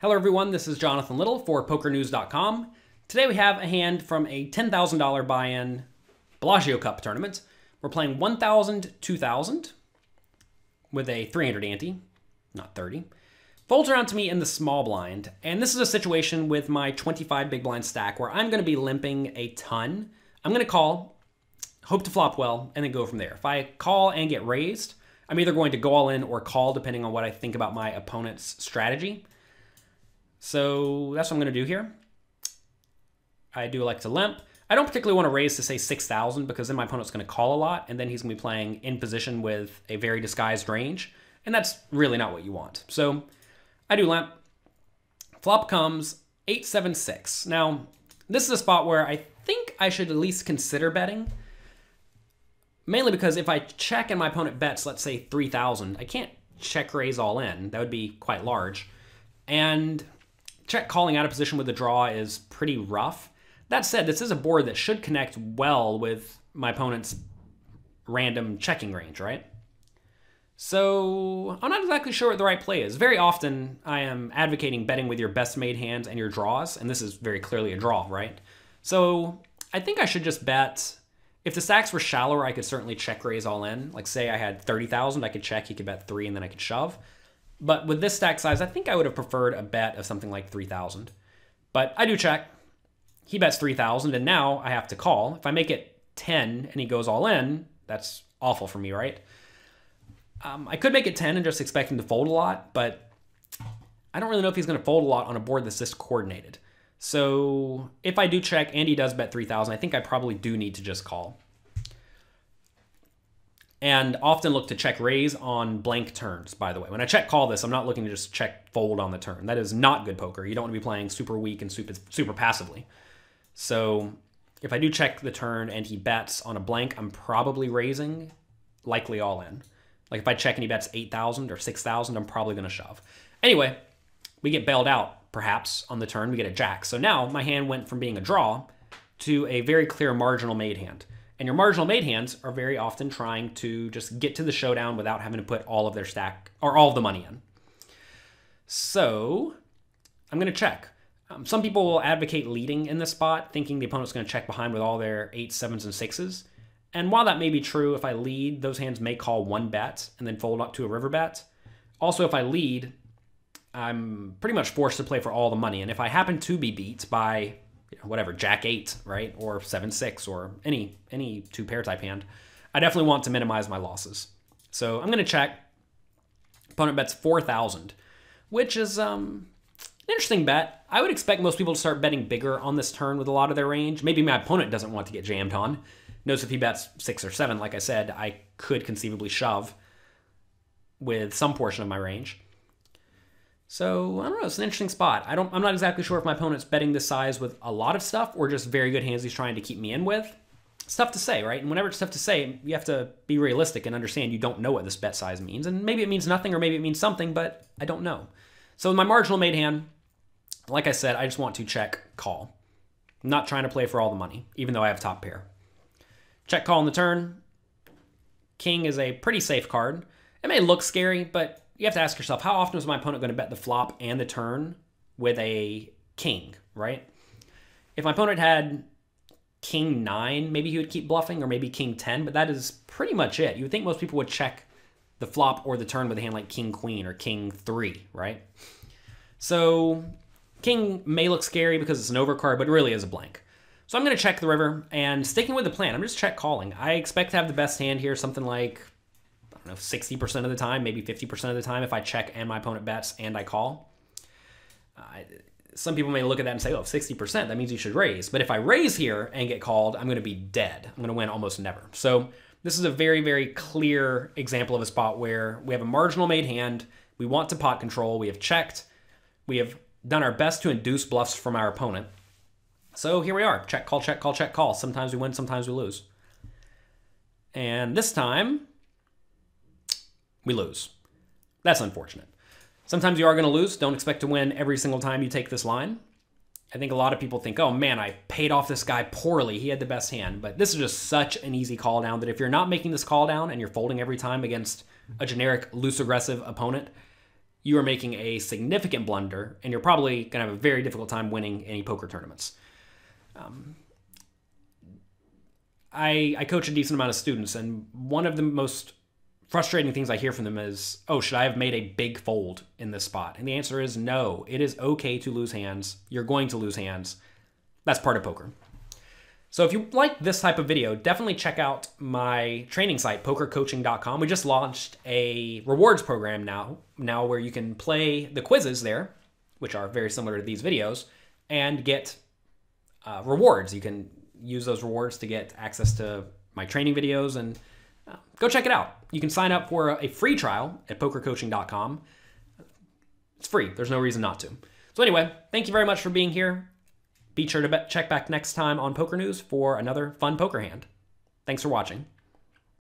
Hello everyone, this is Jonathan Little for PokerNews.com. Today we have a hand from a $10,000 buy-in Bellagio Cup tournament. We're playing 1,000, 2,000 with a 300 ante, not 30. Folds around to me in the small blind, and this is a situation with my 25 big blind stack where I'm going to be limping a ton. I'm going to call, hope to flop well, and then go from there. If I call and get raised, I'm either going to go all in or call depending on what I think about my opponent's strategy. So that's what I'm going to do here. I do like to limp. I don't particularly want to raise to say 6,000 because then my opponent's going to call a lot and then he's going to be playing in position with a very disguised range. And that's really not what you want. So I do limp. Flop comes 8-7-6. Now, this is a spot where I think I should at least consider betting. Mainly because if I check and my opponent bets, let's say 3,000, I can't check raise all in. That would be quite large. And check calling out of position with the draw is pretty rough. That said, this is a board that should connect well with my opponent's random checking range, right? So I'm not exactly sure what the right play is. Very often I am advocating betting with your best made hands and your draws, and this is very clearly a draw, right? So I think I should just bet. If the stacks were shallower, I could certainly check raise all in. Like say I had 30,000, I could check, he could bet 3, and then I could shove. But with this stack size, I think I would have preferred a bet of something like 3,000. But I do check. He bets 3,000, and now I have to call. If I make it 10 and he goes all in, that's awful for me, right? I could make it 10 and just expect him to fold a lot, but I don't really know if he's going to fold a lot on a board that's this coordinated. So if I do check and he does bet 3,000, I think I probably do need to just call. And often look to check raise on blank turns, by the way. When I check call this, I'm not looking to just check fold on the turn. That is not good poker. You don't want to be playing super weak and super passively. So if I do check the turn and he bets on a blank, I'm probably raising, likely all in. Like if I check and he bets 8,000 or 6,000, I'm probably going to shove. Anyway, we get bailed out, perhaps, on the turn. We get a jack. So now my hand went from being a draw to a very clear marginal made hand. And your marginal made hands are very often trying to just get to the showdown without having to put all of their stack or all of the money in. So I'm going to check. Some people will advocate leading in this spot, thinking the opponent's going to check behind with all their 8s, 7s, and 6s. And while that may be true, if I lead, those hands may call one bet and then fold up to a river bet. Also, if I lead, I'm pretty much forced to play for all the money. And if I happen to be beat by whatever, Jack 8, right? Or 7-6 or any two pair type hand, I definitely want to minimize my losses. So I'm going to check. Opponent bets 4,000, which is an interesting bet. I would expect most people to start betting bigger on this turn with a lot of their range. Maybe my opponent doesn't want to get jammed on. Notice if he bets 6 or 7, like I said, I could conceivably shove with some portion of my range. So, I don't know, it's an interesting spot. I'm not exactly sure if my opponent's betting this size with a lot of stuff or just very good hands he's trying to keep me in with. It's tough to say, right? And whenever it's tough to say, you have to be realistic and understand you don't know what this bet size means. And maybe it means nothing or maybe it means something, but I don't know. So with my marginal made hand, like I said, I just want to check call. I'm not trying to play for all the money, even though I have top pair. Check call on the turn. King is a pretty safe card. It may look scary, but you have to ask yourself, how often is my opponent going to bet the flop and the turn with a king, right? If my opponent had king 9, maybe he would keep bluffing, or maybe king 10, but that is pretty much it. You would think most people would check the flop or the turn with a hand like king queen or king 3, right? So king may look scary because it's an overcard, but it really is a blank. So I'm going to check the river, and sticking with the plan, I'm just check calling. I expect to have the best hand here, something like, I don't know, 60% of the time, maybe 50% of the time if I check and my opponent bets and I call. Some people may look at that and say, oh, 60%, that means you should raise. But if I raise here and get called, I'm going to be dead. I'm going to win almost never. So this is a very, very clear example of a spot where we have a marginal made hand. We want to pot control. We have checked. We have done our best to induce bluffs from our opponent. So here we are. Check, call, check, call, check, call. Sometimes we win, sometimes we lose. And this time, we lose. That's unfortunate. Sometimes you are going to lose. Don't expect to win every single time you take this line. I think a lot of people think, oh man, I paid off this guy poorly. He had the best hand. But this is just such an easy call down that if you're not making this call down and you're folding every time against a generic loose aggressive opponent, you are making a significant blunder, and you're probably going to have a very difficult time winning any poker tournaments. I coach a decent amount of students, and one of the most frustrating things I hear from them is, oh, should I have made a big fold in this spot? And the answer is no. It is okay to lose hands. You're going to lose hands. That's part of poker. So if you like this type of video, definitely check out my training site, pokercoaching.com. We just launched a rewards program now where you can play the quizzes there, which are very similar to these videos, and get rewards. You can use those rewards to get access to my training videos, and go check it out. You can sign up for a free trial at pokercoaching.com. It's free. There's no reason not to. So anyway, thank you very much for being here. Be sure to check back next time on Poker News for another fun poker hand. Thanks for watching.